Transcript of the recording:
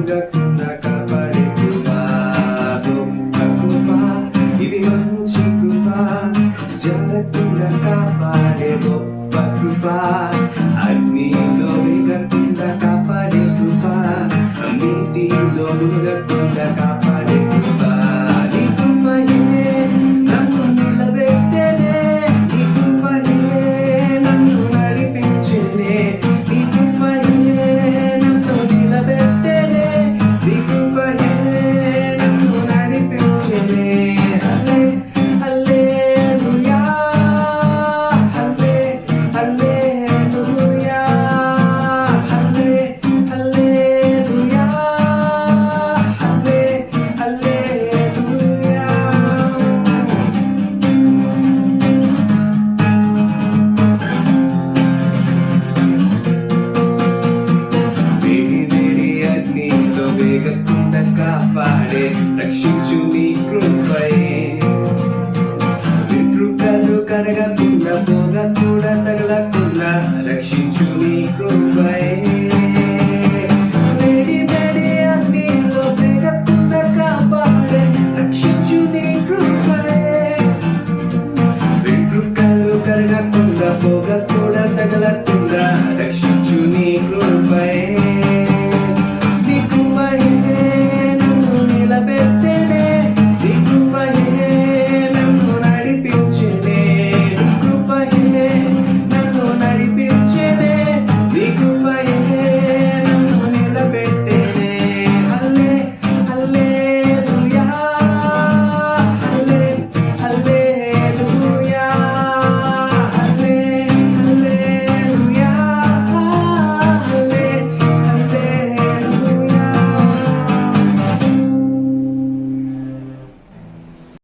మునగకుండా కాపాడే కృపా గొప్ప కృపా ఇది మంచి కృపా జారకుండా కాపాడే గొప్ప కృపా అగ్నిలో వేగకుండా కాపాడే కృపా నీటిలో మునగకుండా కాపాడే కృపా నీ కృపయే నన్ను నిలబెట్టెనే నీ కృపయే నన్ను నడిపించెనే నీ కృపయే నన్ను నిలబెట్టెనే నీ కృపయే నన్ను నడిపించెనే హల్లే హల్లెలూయా హల్లే హల్లెలూయా హల్లే హల్లెలూయా హల్లే హల్లెలూయా వేడి వేడి అగ్నిలో వేగకుండా కాపాడే రక్షించు నీ కృపయే